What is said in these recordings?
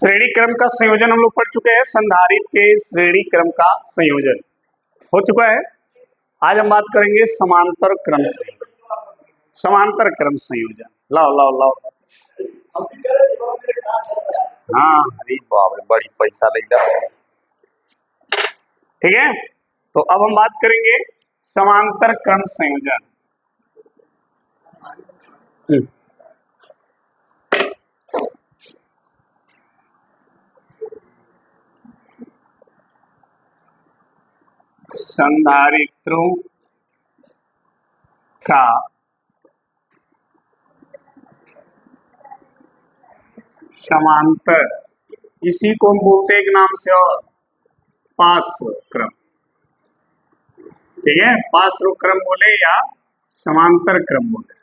श्रेणी क्रम का संयोजन हम लोग पढ़ चुके हैं। संधारित्र के श्रेणी क्रम का संयोजन हो चुका है। आज हम बात करेंगे समांतर क्रम संयोजन। समांतर क्रम संयोजन लाओ लाओ लाओ। हाँ अरे बाप रे बड़ी पैसा ले जाओ। ठीक है, तो अब हम बात करेंगे समांतर क्रम संयोजन। संधारित्रों का समांतर, इसी को हम बोलते हैं एक नाम से और पार्श्व क्रम। ठीक है, पार्श्व क्रम बोले या समांतर क्रम बोले,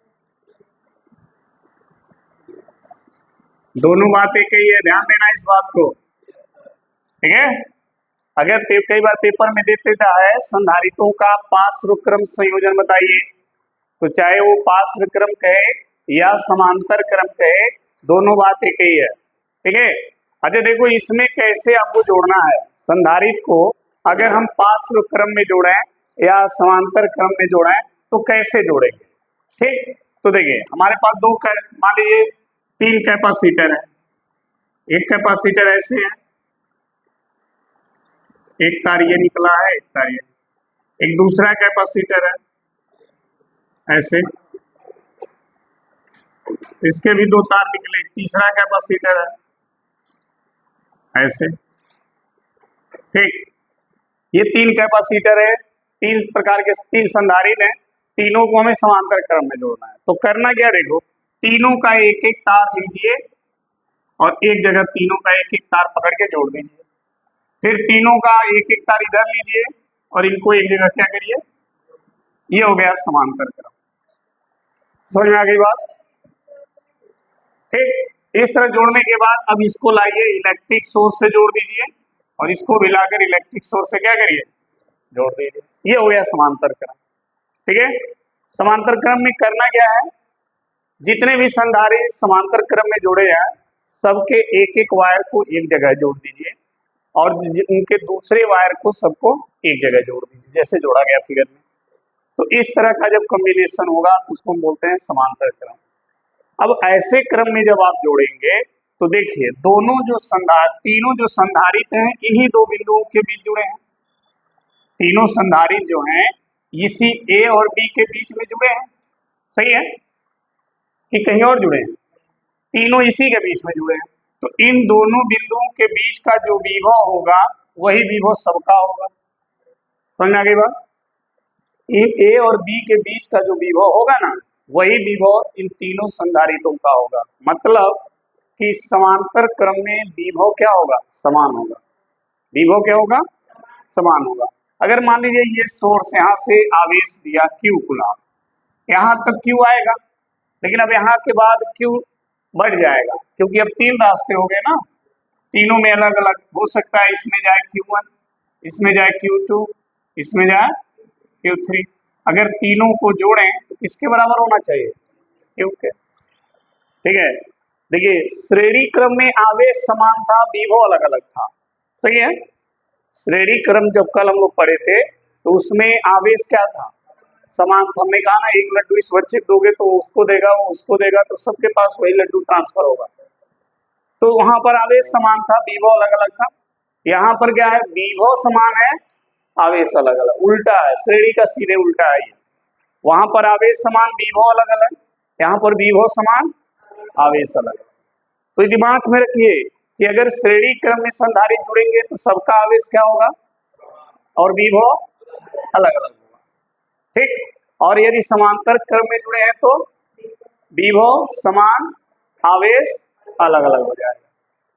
दोनों बातें कही है, ध्यान देना इस बात को। ठीक है, अगर कई बार पेपर में देते है संधारित्रों का पार्श्व क्रम संयोजन बताइए, तो चाहे वो पार्श्व क्रम कहे या समांतर क्रम कहे, दोनों बात एक ही है। ठीक है, अच्छा देखो इसमें कैसे आपको जोड़ना है। संधारित्र को अगर हम पार्श्व क्रम में जोड़े या समांतर क्रम में जोड़े तो कैसे जोड़ेंगे। ठीक, तो देखिए हमारे पास मान लीजिए 3 कैपेसिटर है। एक कैपेसिटर ऐसे है, एक तार ये निकला है, एक तार ये, एक दूसरा कैपेसिटर है ऐसे, इसके भी 2 तार निकले, तीसरा कैपेसिटर है ऐसे। ठीक, ये 3 कैपेसिटर है, 3 प्रकार के 3 संधारित्र हैं, तीनों को हमें समांतर क्रम में जोड़ना है। तो करना क्या, देखो तीनों का एक एक तार लीजिए और एक जगह तीनों का एक एक तार पकड़ के जोड़ दीजिए। फिर तीनों का एक एक तार इधर लीजिए और इनको एक जगह क्या करिए, ये हो गया समांतर क्रम। समझ में आ गई बात। ठीक, इस तरह जोड़ने के बाद अब इसको लाइए इलेक्ट्रिक सोर्स से जोड़ दीजिए और इसको भी लाकर इलेक्ट्रिक सोर्स से क्या करिए, जोड़ दीजिए। ये हो गया समांतर क्रम। ठीक है, समांतर क्रम में करना क्या है, जितने भी संधारित्र समांतर क्रम में जोड़े हैं सबके एक एक वायर को एक जगह जोड़ दीजिए और उनके दूसरे वायर को सबको एक जगह जोड़ दीजिए, जैसे जोड़ा गया फिगर में। तो इस तरह का जब कॉम्बिनेशन होगा तो उसको हम बोलते हैं समांतर क्रम। अब ऐसे क्रम में जब आप जोड़ेंगे तो देखिए तीनों जो संधारित्र हैं इन्हीं 2 बिंदुओं के बीच जुड़े हैं। तीनों संधारित्र जो हैं इसी ए और बी के बीच में जुड़े हैं। सही है कि कहीं और जुड़े हैं, तीनों इसी के बीच में जुड़े हैं। तो इन दोनों बिंदुओं के बीच का जो विभव होगा वही विभव सबका होगा। समझ में आ गई बात। इन ए और बी के बीच का जो विभव होगा ना, वही विभव इन तीनों संधारित्रों का होगा। मतलब कि समांतर क्रम में विभव क्या होगा, समान होगा। विभव क्या होगा, समान होगा। अगर मान लीजिए ये सोर्स यहाँ से आवेश दिया Q कुलाम, यहाँ तक Q आएगा, लेकिन अब यहाँ के बाद Q बढ़ जाएगा क्योंकि अब 3 रास्ते हो गए ना, तीनों में अलग अलग हो सकता है। इसमें जाए Q1, इसमें जाए Q2, इसमें जाए Q3। अगर तीनों को जोड़ें तो किसके बराबर होना चाहिए, Q के। ठीक है, देखिए श्रेणी क्रम में आवेश समान था, विभव अलग अलग था। सही है, श्रेणी क्रम जब कल हम लोग पढ़े थे तो उसमें आवेश क्या था, समान था। हमने कहा ना एक लड्डू इस बच्चे को दोगे तो उसको देगा, वो उसको देगा, तो सबके पास वही लड्डू ट्रांसफर होगा। तो वहां पर आवेश समान था, विभव अलग अलग था। यहाँ पर क्या है, विभव समान है, आवेश अलग अलग, उल्टा है, श्रेणी का सीधे उल्टा है। वहां पर आवेश समान, विभव अलग अलग, यहाँ पर विभव समान, आवेश अलग। तो दिमाग में रखिए कि अगर श्रेणी क्रम में संधारित्र जुड़ेंगे तो सबका आवेश क्या होगा और विभव अलग अलग होगा। ठीक, और यदि समांतर क्रम में जुड़े हैं तो विभव समान, आवेश अलग अलग हो जाएगा।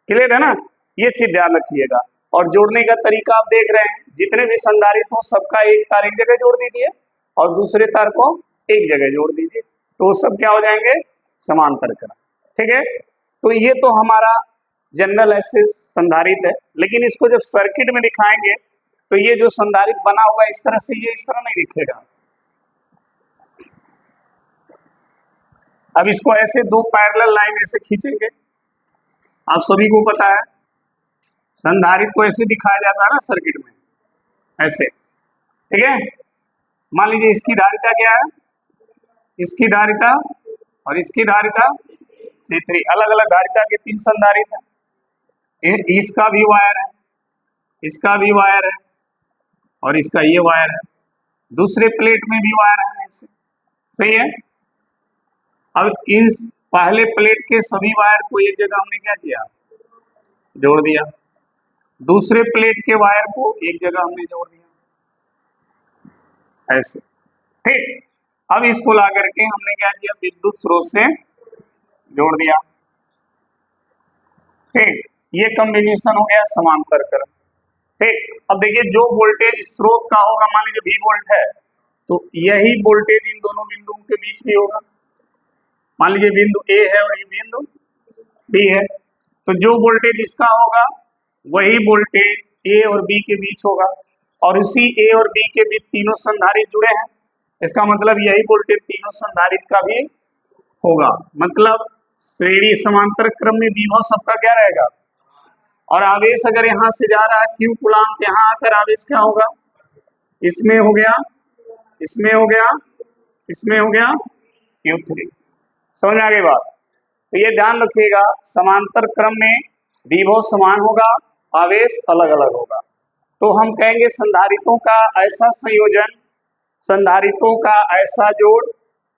क्लियर है ना, ये चीज ध्यान रखिएगा। और जोड़ने का तरीका आप देख रहे हैं, जितने भी संधारित्र हो सबका एक तार एक जगह जोड़ दीजिए और दूसरे तार को एक जगह जोड़ दीजिए, तो सब क्या हो जाएंगे, समांतर क्रम। ठीक है, तो ये तो हमारा जनरल ऐसे संधारित्र है, लेकिन इसको जब सर्किट में दिखाएंगे तो ये जो संधारित्र बना होगा इस तरह से, ये इस तरह नहीं दिखेगा। अब इसको ऐसे 2 पैरेलल लाइन ऐसे खींचेंगे, आप सभी को पता है संधारित्र को ऐसे दिखाया जाता है ना सर्किट में, ऐसे, ठीक है। मान लीजिए इसकी धारिता क्या है, इसकी धारिता और इसकी धारिता C3, अलग अलग धारिता के 3 संधारित्र हैं। इसका भी वायर है, इसका भी वायर है और इसका ये वायर है, दूसरे प्लेट में भी वायर है ऐसे, सही है। अब इस पहले प्लेट के सभी वायर को एक जगह हमने क्या किया, जोड़ दिया, दूसरे प्लेट के वायर को एक जगह हमने जोड़ दिया, ऐसे, ठीक। अब इसको ला करके हमने क्या किया, विद्युत स्रोत से जोड़ दिया, ठीक। ये कॉम्बिनेशन हो गया समांतर क्रम, ठीक। अब देखिए जो वोल्टेज स्रोत का होगा, मान लीजिए V वोल्ट है, तो यही वोल्टेज इन दोनों बिंदुओं के बीच भी होगा। मान लीजिए बिंदु A है और ये बिंदु B है, तो जो वोल्टेज इसका होगा वही वोल्टेज A और B के बीच होगा, और उसी A और B के बीच तीनों संधारित्र जुड़े हैं, इसका मतलब यही वोल्टेज तीनों संधारित्र का भी होगा। मतलब श्रेणी समांतर क्रम में विभव सबका क्या रहेगा, और आवेश अगर यहाँ से जा रहा है Q कूलाम, यहाँ आकर आवेश क्या होगा, इसमें हो गया, इसमें हो गया, इसमें हो गया Q3। समझ में आ गई बात। तो ये ध्यान रखिएगा, समांतर क्रम में विभव समान होगा, आवेश अलग अलग होगा। तो हम कहेंगे संधारित्रों का ऐसा संयोजन, संधारित्रों का ऐसा जोड़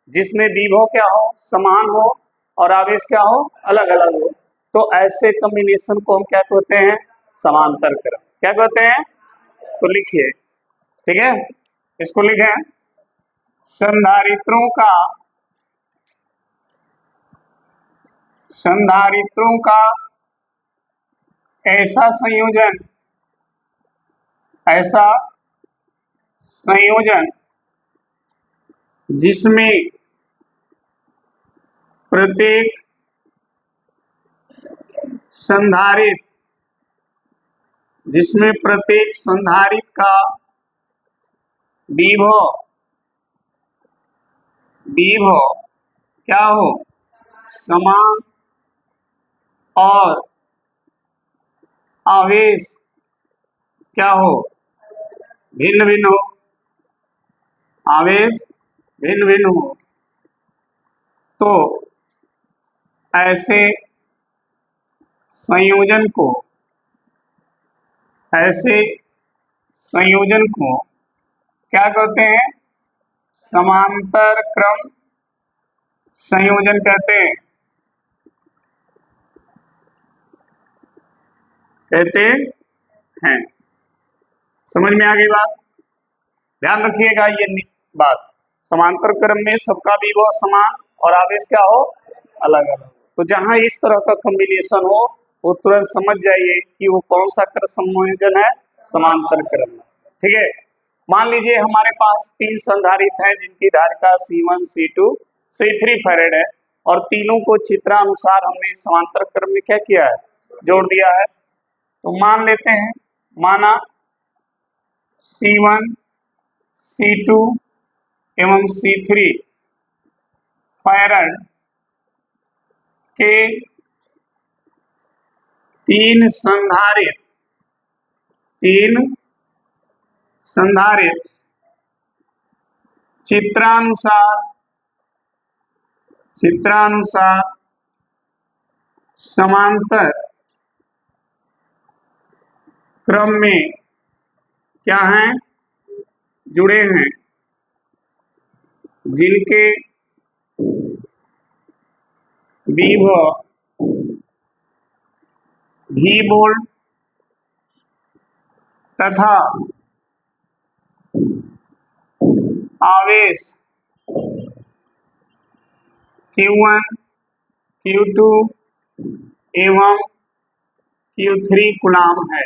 जिसमें विभव क्या हो, समान हो और आवेश क्या हो, अलग अलग हो, तो ऐसे कॉम्बिनेशन को हम क्या कहते हैं, समांतर क्रम। क्या कहते हैं, तो लिखिए, ठीक है, इसको लिखें, संधारित्रों का ऐसा संयोजन जिसमें प्रत्येक संधारित्र का विभव क्या हो, समान और आवेश क्या हो, भिन्न भिन्न हो, आवेश भिन्न भिन्न हो, तो ऐसे संयोजन को क्या कहते हैं, समांतर क्रम संयोजन कहते हैं, समझ में आ गई बात। ध्यान रखिएगा ये बात, समांतर क्रम में सबका विभव समान और आवेश क्या हो, अलग अलग। तो जहां इस तरह का कॉम्बिनेशन हो वो तुरंत समझ जाइए कि वो कौन सा क्रम संयोजन है, समांतर क्रम, ठीक है। मान लीजिए हमारे पास 3 संधारित्र हैं जिनकी धारिता C1, C2, C3 फैरेड है, और तीनों को चित्रानुसार हमने समांतर क्रम में क्या किया है, जोड़ दिया है। तो मान लेते हैं, माना C1, C2 एवं C3 फैरेड के 3 संधारित्र चित्रानुसार समांतर क्रम में क्या हैं, जुड़े हैं, जिनके विभव V वोल्ट तथा आवेश Q1, Q2 एवं Q3 कूलाम है।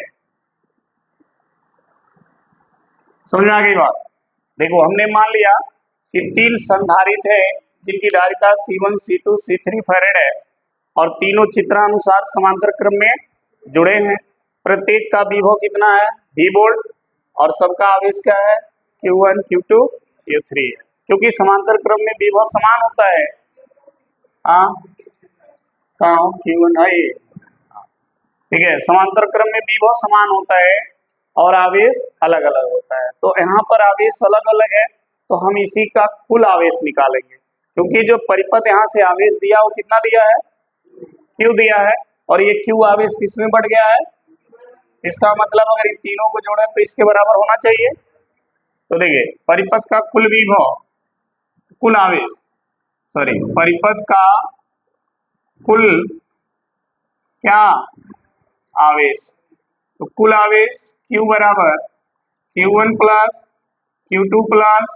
समझ में आ गई बात। देखो हमने मान लिया कि 3 संधारित्र है जिनकी धारिता C1, C2, C3 फैरेड है, और तीनों चित्रानुसार समांतर क्रम में जुड़े हैं। प्रत्येक का विभव कितना है, V वोल्ट, और सबका आवेश क्या है, Q1, Q2, Q3 है, क्योंकि समांतर क्रम में विभव समान होता है। हाँ, कहाँ Q1 है, ठीक है। समांतर क्रम में विभव समान होता है और आवेश अलग अलग होता है। तो यहाँ पर आवेश अलग अलग है तो हम इसी का कुल आवेश निकालेंगे, क्योंकि जो परिपथ यहाँ से आवेश दिया वो कितना दिया है, Q दिया है, और ये Q आवेश किसमें बढ़ गया है, इसका मतलब अगर इन तीनों को जोड़े तो इसके बराबर होना चाहिए। तो देखिए परिपथ का कुल विभव, कुल आवेश, सॉरी परिपथ का कुल क्या आवेश, तो कुल आवेश Q बराबर Q1 plus Q2 plus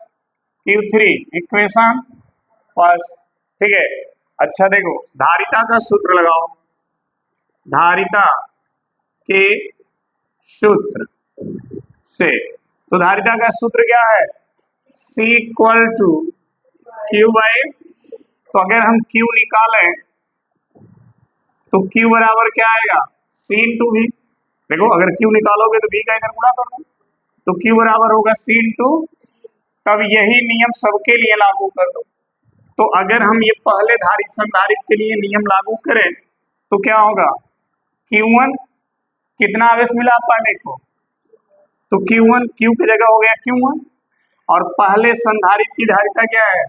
Q3, equation first. ठीक है। अच्छा देखो धारिता का सूत्र लगाओ, धारिता के सूत्र से, तो धारिता का सूत्र क्या है, C equal to Q by, तो अगर हम Q निकालें तो Q बराबर क्या आएगा, C इंटू V। देखो अगर Q निकालोगे तो V का इधर गुणा कर दो, तो Q बराबर होगा C इंटू, तब यही नियम सबके लिए लागू कर दो। तो अगर हम ये पहले धारित संधारित के लिए नियम लागू करें तो क्या होगा, Q1 कितना आवेश मिला पहले को, तो Q1 Q की जगह हो गया Q1, और पहले संधारित की धारिता क्या है,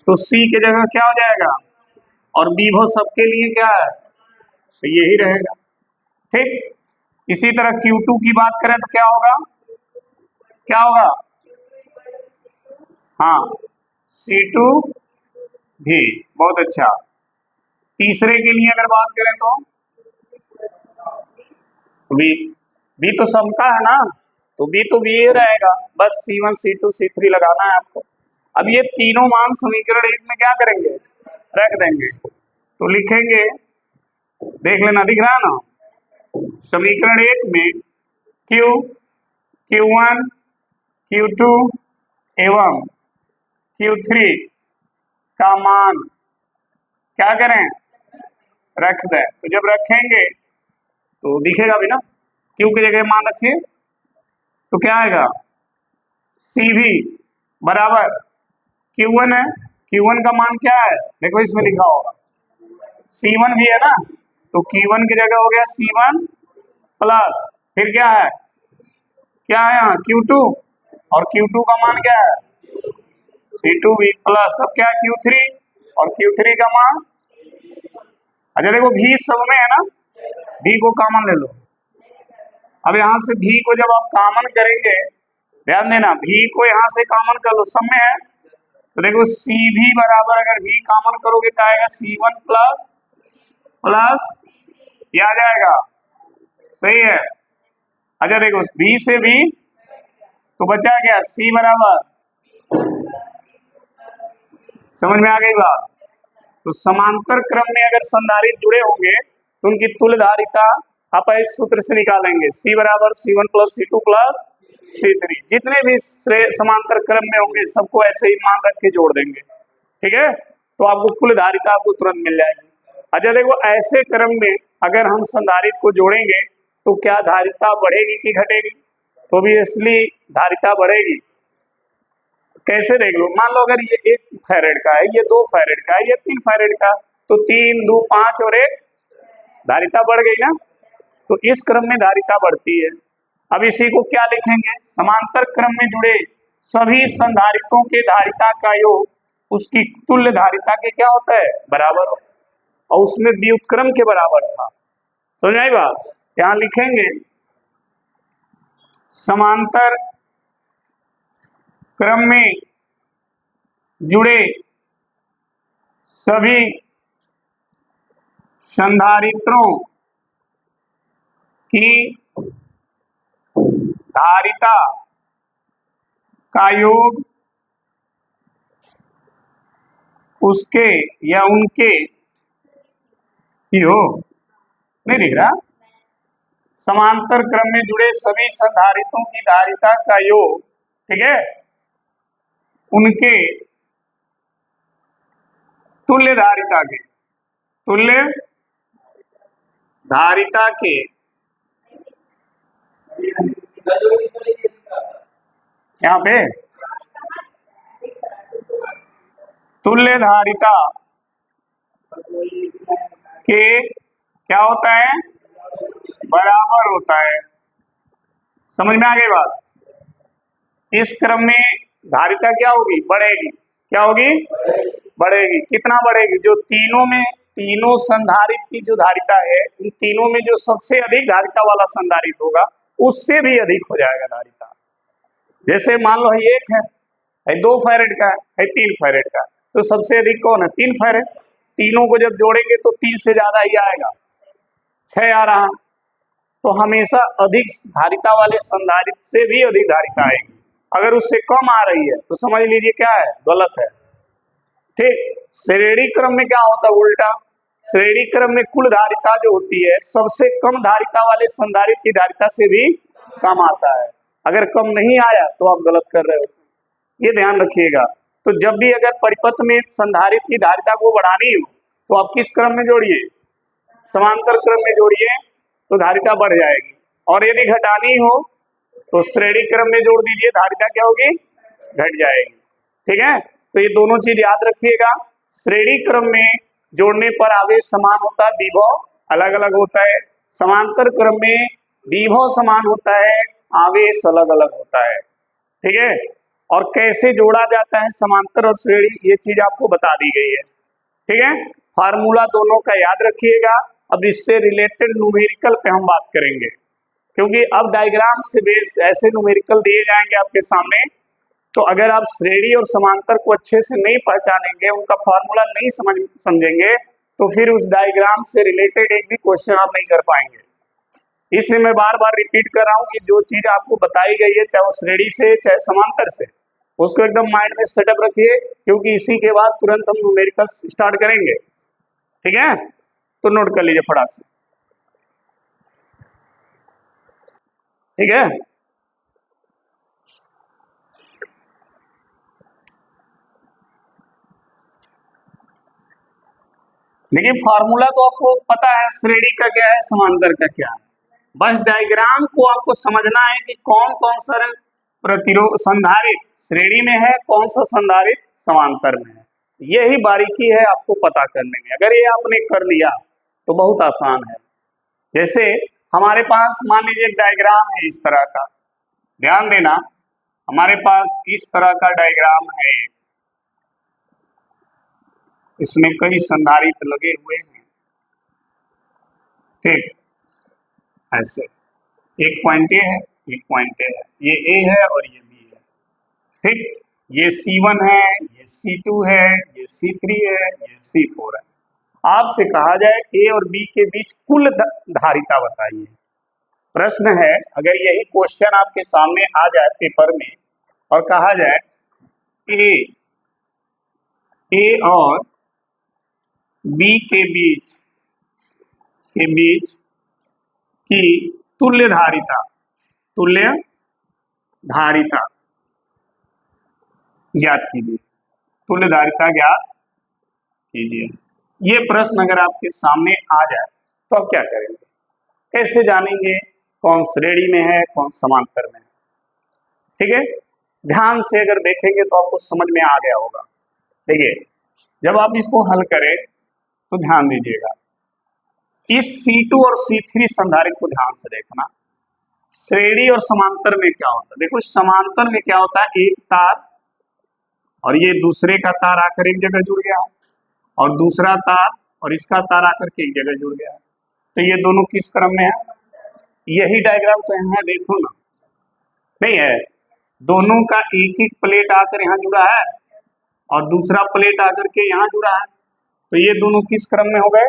तो C की जगह क्या हो जाएगा, और विभव सबके लिए क्या है, तो यही रहेगा। ठीक। इसी तरह Q2 की बात करें तो क्या होगा, क्या होगा, हाँ C2 भी, बहुत अच्छा। तीसरे के लिए अगर बात करें तो बी तो सबका है ना, तो बी तो बी रहेगा, बस C1 C2 C3 लगाना है आपको। अब ये तीनों मान समीकरण एक में क्या करेंगे, रख देंगे, तो लिखेंगे, देख लेना दिख रहा है ना, समीकरण एक में Q, Q1, Q2 एवं Q3 का मान क्या करें, रख दें। तो जब रखेंगे तो दिखेगा भी ना, Q की जगह मान रखिए तो क्या आएगा, CV बराबर Q1 है, Q1 का मान क्या है, देखो इसमें लिखा होगा C1 भी है ना, तो Q1 की जगह हो गया C1 प्लस, फिर क्या है, क्या है यहाँ Q2, और Q2 का मान क्या है C2 भी प्लस, अब क्या है Q3, और Q3 का मान, अच्छा देखो V सब में है ना, V को कॉमन ले लो। अब यहाँ से V को जब आप कॉमन करेंगे, ध्यान देना V को यहाँ से कॉमन कर लो, सब में है, तो देखो CV बराबर अगर V कॉमन करोगे तो आएगा C1 प्लस प्लस, ये आ जाएगा, सही है। अच्छा देखो B से V तो बचा क्या, C बराबर, समझ में आ गई बात। तो समांतर क्रम में अगर संधारित्र जुड़े होंगे तो उनकी तुल्य धारिता आप इस सूत्र से निकालेंगे, C बराबर C1 plus C2 plus C3, जितने भी समांतर क्रम में होंगे सबको ऐसे ही मान रख के जोड़ देंगे। ठीक है, तो आपको कुल धारिता आपको तुरंत मिल जाएगी। अच्छा देखो ऐसे क्रम में अगर हम संधारित्र को जोड़ेंगे तो क्या धारिता बढ़ेगी कि घटेगी, तो भी इसलिए धारिता बढ़ेगी। कैसे देख लो, मान लो अगर ये 1 फैरेड का है, ये 2 फैरेड का है, ये 3 फैरेड का, तो 3 2 5 और 1, धारिता बढ़ गई ना, तो इस क्रम में धारिता बढ़ती है। अब इसी को क्या लिखेंगे, समांतर क्रम में जुड़े सभी संधारितों के धारिता का योग उसकी तुल्य धारिता के क्या होता है, बराबर हो, और उसमें व्युत्क्रम के बराबर था। समझ आई बात। यहाँ लिखेंगे समांतर क्रम में जुड़े सभी संधारित्रों की धारिता का योग उसके या उनके ही हो, नहीं दिख रहा, समांतर क्रम में जुड़े सभी संधारितों की धारिता का योग, ठीक है, उनके तुल्य धारिता के, तुल्य धारिता के यहाँ पे तुल्य धारिता के क्या होता है, बराबर होता है। समझ में आ गई बात? इस क्रम में धारिता क्या होगी? बढ़ेगी। क्या होगी? बढ़ेगी। कितना बढ़ेगी? जो तीनों संधारित की जो धारिता है, इन तीनों में जो सबसे अधिक धारिता वाला संधारित होगा उससे भी अधिक हो जाएगा धारिता। जैसे मान लो ये एक है 2 फैरेड का है 3 फैरेड का, तो सबसे अधिक कौन है? 3 फैरेड। तीनों को जब जोड़ेंगे तो 3 से ज्यादा ही आएगा, 6 आ रहा। तो हमेशा अधिक धारिता वाले संधारित से भी अधिक धारिता आएगी। अगर उससे कम आ रही है तो समझ लीजिए क्या है? गलत है। ठीक। श्रेणी क्रम में क्या होता है? उल्टा। श्रेणी क्रम में कुल धारिता जो होती है सबसे कम धारिता वाले संधारित की धारिता से भी कम आता है। अगर कम नहीं आया तो आप गलत कर रहे हो, ये ध्यान रखिएगा। तो जब भी अगर परिपथ में संधारित की धारिता को बढ़ानी हो तो आप किस क्रम में जोड़िए? समांतर क्रम में जोड़िए, तो धारिता बढ़ जाएगी। और यदि घटानी हो तो श्रेणी क्रम में जोड़ दीजिए, धारिता क्या होगी? घट जाएगी। ठीक है, तो ये दोनों चीज याद रखिएगा। श्रेणी क्रम में जोड़ने पर आवेश समान होता है, विभव अलग अलग होता है। समांतर क्रम में विभव समान होता है, आवेश अलग अलग होता है। ठीक है, और कैसे जोड़ा जाता है समांतर और श्रेणी, ये चीज आपको बता दी गई है। ठीक है, फार्मूला दोनों का याद रखिएगा। अब इससे रिलेटेड न्यूमेरिकल पे हम बात करेंगे, क्योंकि अब डायग्राम से बेस ऐसे न्यूमेरिकल दिए जाएंगे आपके सामने, तो अगर आप श्रेणी और समांतर को अच्छे से नहीं पहचानेंगे, उनका फार्मूला नहीं समझेंगे, तो फिर उस डायग्राम से रिलेटेड एक भी क्वेश्चन आप नहीं कर पाएंगे। इसलिए मैं बार बार रिपीट कर रहा हूँ कि जो चीज आपको बताई गई है, चाहे वो श्रेणी से चाहे समांतर से, उसको एकदम माइंड में सेटअप रखिए, क्योंकि इसी के बाद तुरंत हम न्यूमेरिकल स्टार्ट करेंगे। ठीक है, तो नोट कर लीजिए फटाक से। ठीक है, देखिए फार्मूला तो आपको पता है, श्रेणी का क्या है, समांतर का क्या है। बस डायग्राम को आपको समझना है कि कौन कौन सा प्रतिरोध संधारित श्रेणी में है, कौन सा संधारित समांतर में है। यही बारीकी है आपको पता करने में। अगर ये आपने कर लिया तो बहुत आसान है। जैसे हमारे पास मान लीजिए एक डायग्राम है इस तरह का, ध्यान देना, हमारे पास इस तरह का डायग्राम है, इसमें कई संधारित्र लगे हुए हैं। ठीक, ऐसे एक पॉइंट ए है, एक पॉइंट ए है, ये ए है और ये बी है। ठीक, ये C1 है, ये C2 है, ये C3 है, ये C4 है। आपसे कहा जाए ए और बी के बीच कुल धारिता बताइए। प्रश्न है, अगर यही क्वेश्चन आपके सामने आ जाए पेपर में और कहा जाए ए और बी के बीच की तुल्य धारिता ज्ञात कीजिए। तुल्य धारिता ज्ञात कीजिए। ये प्रश्न अगर आपके सामने आ जाए तो आप क्या करेंगे? कैसे जानेंगे कौन श्रेणी में है, कौन समांतर में है? ठीक है, ध्यान से अगर देखेंगे तो आपको समझ में आ गया होगा। देखिए, जब आप इसको हल करें तो ध्यान दीजिएगा, इस C2 और C3 संधारित्र को ध्यान से देखना। श्रेणी और समांतर में क्या होता है? देखो, समांतर में क्या होता है, एक तार और ये दूसरे का तार आकर एक जगह जुड़ गया, और दूसरा तार और इसका तार आकर के एक जगह जुड़ गया। तो ये दोनों किस क्रम में है? यही डायग्राम तो है, देखो ना, नहीं है? दोनों का एक एक प्लेट आकर यहाँ जुड़ा है और दूसरा प्लेट आकर के यहाँ जुड़ा है, तो ये दोनों किस क्रम में हो गए?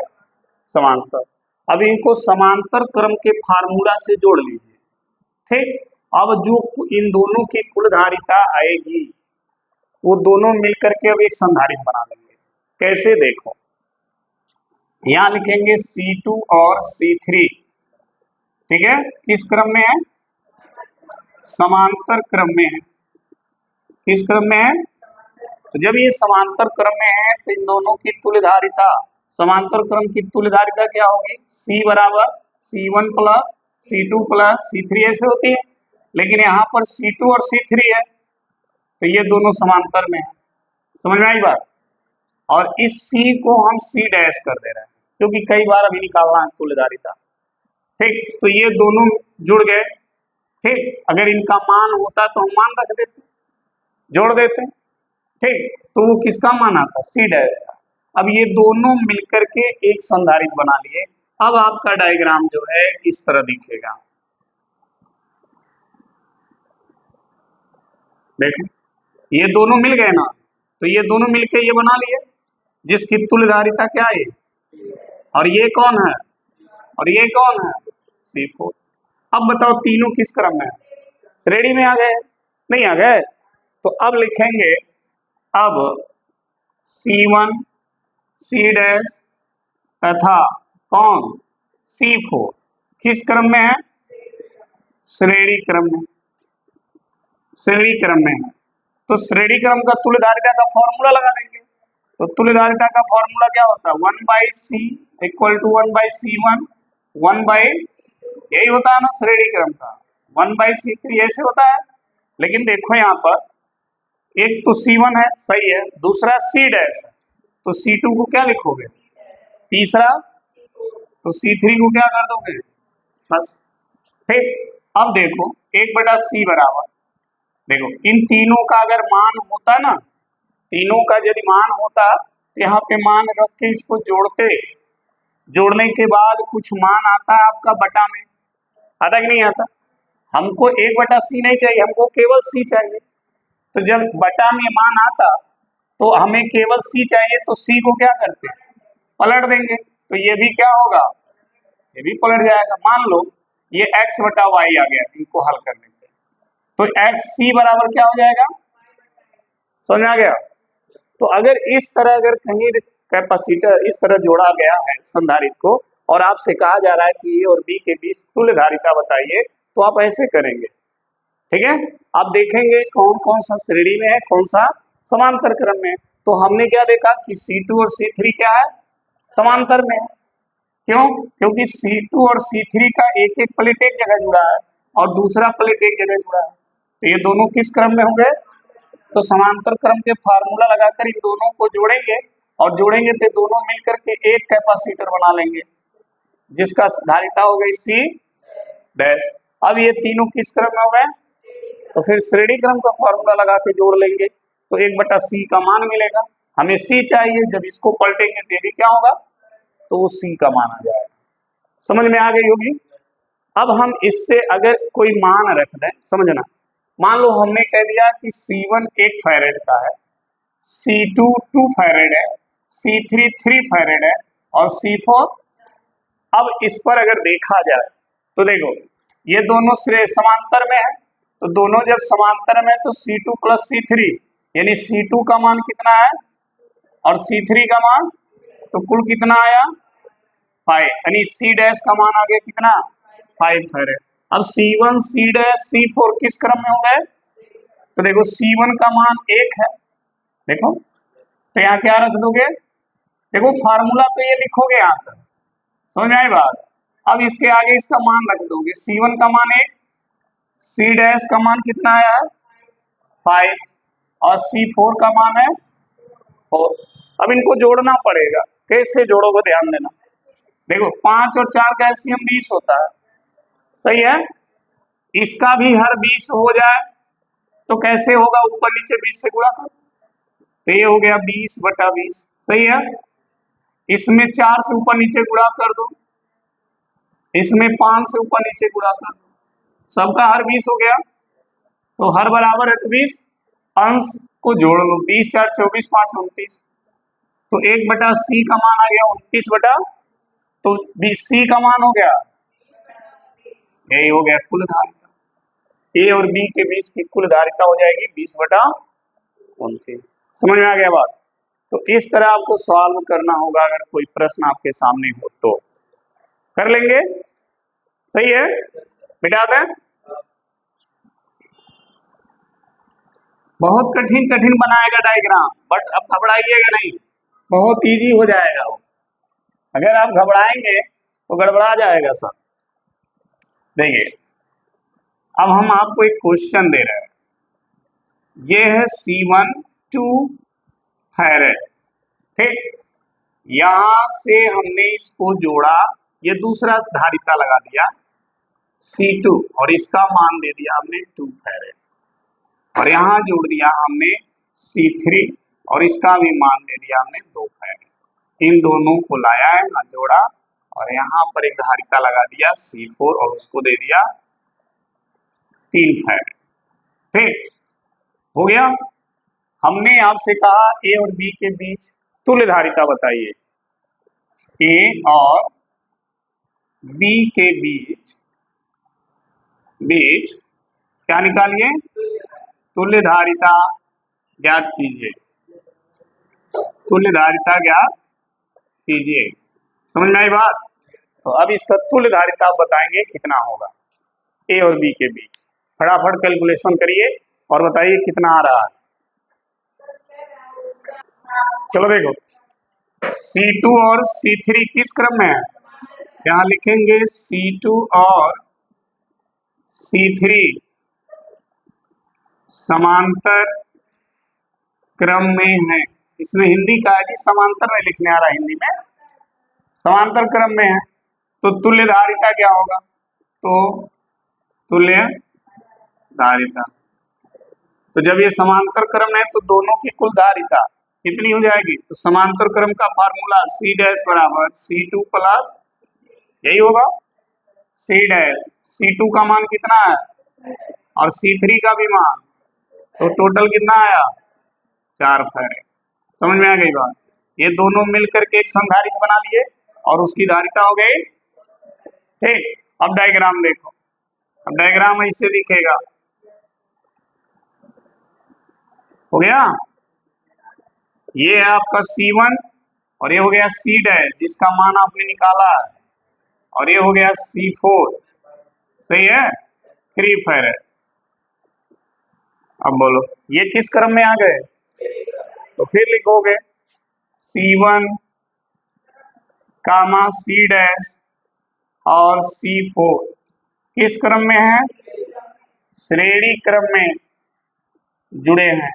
समांतर। अब इनको समांतर क्रम के फार्मूला से जोड़ लीजिए। ठीक, अब जो इन दोनों की कुल धारिता आएगी वो दोनों मिलकर के अब एक संधारित्र बना लेंगे। कैसे? देखो, यहां लिखेंगे C2 और C3। ठीक है, किस क्रम में है? समांतर क्रम में है। किस क्रम में है? तो जब ये समांतर क्रम में है तो इन दोनों की तुल्य धारिता, समांतर क्रम की तुल्य धारिता क्या होगी? C बराबर C1 plus C2 plus C3 ऐसे होती है, लेकिन यहाँ पर C2 और C3 है तो ये दोनों समांतर में है। समझ में आई बात? और इस C को हम C डैश कर दे रहे हैं, क्योंकि कई बार अभी निकालना है तुल्य धारिता। ठीक, तो ये दोनों जुड़ गए। ठीक, अगर इनका मान होता तो हम मान रख देते, जोड़ देते। ठीक, तो वो किसका मान आता, सी डैश का। अब ये दोनों मिलकर के एक संधारित्र बना लिए। अब आपका डायग्राम जो है इस तरह दिखेगा। देखो ये दोनों मिल गए ना, तो ये दोनों मिलके ये बना लिए जिसकी तुल्यधारिता क्या है, और ये कौन है, और ये कौन है, C4। अब बताओ तीनों किस क्रम में है, श्रेणी में आ गए, नहीं आ गए? तो अब लिखेंगे, अब C1 C डैश तथा कौन, C4 किस क्रम में है, श्रेणी क्रम में, श्रेणी क्रम में है। तो श्रेणी क्रम का तुल्यधारिता का फॉर्मूला लगा लेंगे। तो तुल्यधारिता का फॉर्मूला क्या होता है, 1/C इक्वल टू 1/C1 यही होता है ना श्रेणी क्रम का, 1/C3 ऐसे होता है। लेकिन देखो यहाँ पर एक तो C1 है, सही है, दूसरा C डैश है, तो C2 को क्या लिखोगे, तीसरा, तो C3 को क्या कर दोगे, बस। ठीक, अब देखो 1/C बराबर, देखो इन तीनों का अगर मान होता ना, तीनों का यदि मान होता तो यहाँ पे मान रख के इसको जोड़ते, जोड़ने के बाद कुछ मान आता है आपका बटा में, आता कि नहीं आता? हमको 1/C नहीं चाहिए, हमको केवल C चाहिए। तो जब बटा में मान आता तो हमें केवल C चाहिए, तो C को क्या करते, पलट देंगे, तो ये भी क्या होगा, ये भी पलट जाएगा। मान लो ये x/y आ गया इनको हल करने पे, तो xc बराबर क्या हो जाएगा, समझ आ गया? तो अगर इस तरह अगर कहीं कैपेसिटर इस तरह जोड़ा गया है संधारित्र को, और आपसे कहा जा रहा है कि ए और बी के बीच तुल्यधारिता बताइए, तो आप ऐसे करेंगे। ठीक है, आप देखेंगे कौन कौन सा श्रेणी में है, कौन सा समांतर क्रम में। तो हमने क्या देखा कि C2 और C3 क्या है, समांतर में है। क्यों? क्योंकि C2 और C3 का एक एक प्लेट एक जगह जुड़ा है और दूसरा प्लेट एक जगह जुड़ा है, तो ये दोनों किस क्रम में होंगे, तो समांतर क्रम के फार्मूला लगाकर इन दोनों को जोड़ेंगे, और जोड़ेंगे तो दोनों मिलकर के एक कैपेसिटर बना लेंगे जिसका धारिता हो गई C डैश। अब ये तीनों किस क्रम में हो गए, तो फिर श्रेणी क्रम का फार्मूला लगा के जोड़ लेंगे, तो 1/C का मान मिलेगा। हमें C चाहिए, जब इसको पलटेंगे तो भी क्या होगा, तो वो C का मान आ जाएगा। समझ में आ गई होगी? अब हम इससे अगर कोई मान रख दें, समझना, मान लो हमने कह दिया कि C1 1 फैरेड का है, C2 2 फैरेड है, C3 3 फैरेड है, और C4, अब इस पर अगर देखा जाए तो देखो ये दोनों श्रेणी समांतर में है, तो दोनों जब समांतर में तो C2 + C3 यानी C2 का मान कितना है और C3 का मान, तो कुल कितना आया 5, यानी C डैश का मान आ गया कितना 5 फैरेड। अब C1 C डैश C4 किस क्रम में हो गए, तो देखो C1 का मान 1 है, देखो तो यहाँ क्या रख दोगे, देखो फार्मूला तो ये लिखोगे यहाँ तक, समझ में आई बात? अब इसके आगे इसका मान रख दोगे, C1 का मान 1, C डैश का मान कितना आया 5 और C4 का मान है 4। अब इनको जोड़ना पड़ेगा, कैसे जोड़ोगे ध्यान देना, देखो 5 और 4 का LCM 20 होता है, सही है, इसका भी हर 20 हो जाए तो कैसे होगा, ऊपर नीचे 20 से गुणा कर, तो ये हो गया 20/20, सही है। इसमें 4 से ऊपर नीचे गुणा कर दो, इसमें 5 से ऊपर नीचे गुणा कर दो, सबका हर 20 हो गया, तो हर बराबर है तो 20, अंश को जोड़ लो, 20 4 24 5 29, तो 1/C का मान आ गया 29 तो C का मान हो गया, यही हो गया कुल धारिता, ए और बी के बीच की कुल धारिता हो जाएगी 20/29। समझ में आ गया बात? तो इस तरह आपको सॉल्व करना होगा, अगर कोई प्रश्न आपके सामने हो तो कर लेंगे, सही है, मिटा दें। बहुत कठिन कठिन बनाएगा डायग्राम, बट अब घबराइएगा नहीं, बहुत इजी हो जाएगा वो। अगर आप घबराएंगे तो गड़बड़ा जाएगा सब। देखिए अब हम आपको एक क्वेश्चन दे रहे हैं, ये है C1 2 फैरेड, ठीक, यहां से हमने इसको जोड़ा, ये दूसरा धारिता लगा दिया C2 और इसका मान दे दिया हमने 2 फैरेड और यहाँ जोड़ दिया हमने C3 और इसका भी मान दे दिया हमने 2 फैरेड। इन दोनों को लाया है ना, जोड़ा और यहाँ पर एक धारिता लगा दिया C4 और उसको दे दिया 3 फैरेड। ठीक हो गया। हमने आपसे कहा ए और बी के बीच तुल्य धारिता बताइए। ए और बी के बीच क्या निकालिए? तुल्य धारिता ज्ञात कीजिए। तुल्य धारिता ज्ञात कीजिए। समझ में आई बात? तो अब इसका तुल्य धारिता आप बताएंगे कितना होगा ए और बी के बीच। फटाफट कैलकुलेशन करिए और बताइए कितना आ रहा है। चलो देखो, C2 और C3 किस क्रम में है? यहाँ लिखेंगे C2 और C3 समांतर क्रम में है। इसमें हिंदी का है जी, समांतर नहीं लिखने आ रहा हिंदी में, समांतर क्रम में है। तो तुल्य धारिता क्या होगा? तो तुल्य धारिता, तो जब ये समांतर क्रम है तो दोनों की कुल धारिता कितनी हो जाएगी? तो समांतर क्रम का फार्मूला C डैश बराबर C2 प्लस, यही होगा C डैश। C2 का मान कितना है और C3 का भी मान, तो टोटल कितना आया? 4 फैरेड। समझ में आ गई बात? ये दोनों मिलकर के एक संधारित्र बना लिए और उसकी धारिता हो गई। ठीक, अब डायग्राम देखो। अब डायग्राम ऐसे दिखेगा। हो गया? ये है आपका C1 और ये हो गया C डैश जिसका मान आपने निकाला है, और ये हो गया C4, सही है, 3 फैरेड। अब बोलो ये किस क्रम में आ गए? तो फिर लिखोगे C1 कामा C डैश और C4 किस क्रम में है? श्रेणी क्रम में जुड़े हैं।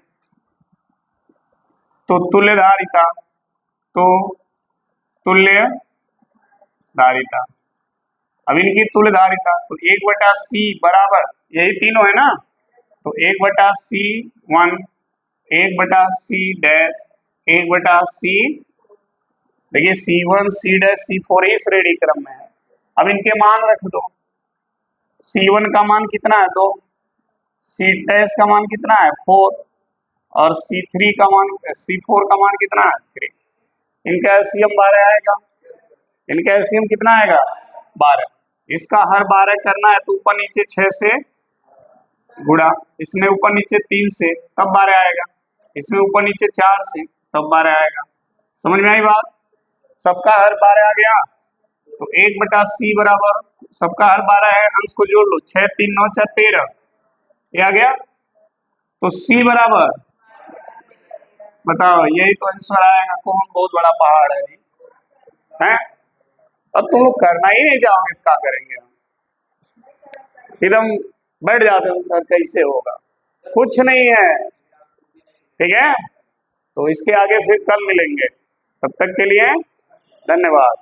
तो तुल्य धारिता, तो तुल्य धारिता, अब इनकी तुल्य धारिता तो 1/C बराबर, यही तीनों है ना, तो 1/C1, 1/C डैश, 1/C, देखिए C1 C डैश C4 ही श्रेणी क्रम में है। अब इनके मान रख दो। C1 का मान कितना है? 2, C डैश का मान कितना है? 4 और C4 का मान कितना है? 3। इनका एलसीएम 12 आएगा। इनका एलसीएम कितना आएगा? 12। इसका हर 12 करना है तो ऊपर नीचे 6 से गुणा, इसमें ऊपर नीचे 3 से तब 12 आएगा, इसमें ऊपर नीचे 4 से तब 12 आएगा। समझ में आई बात? सबका हर 12 आ गया तो 1/C बराबर, सबका हर 12 है, अंश को जोड़ लो, 6 3 9 6 13, ये आ गया। तो C बराबर, बताओ यही तो आंसर आएगा। कौन बहुत बड़ा पहाड़ है हैं? अब तुम लोग करना ही नहीं चाहोगे तो क्या करेंगे? एकदम बैठ जाते हो सर कैसे होगा, कुछ नहीं है। ठीक है, तो इसके आगे फिर कल मिलेंगे, तब तक के लिए धन्यवाद।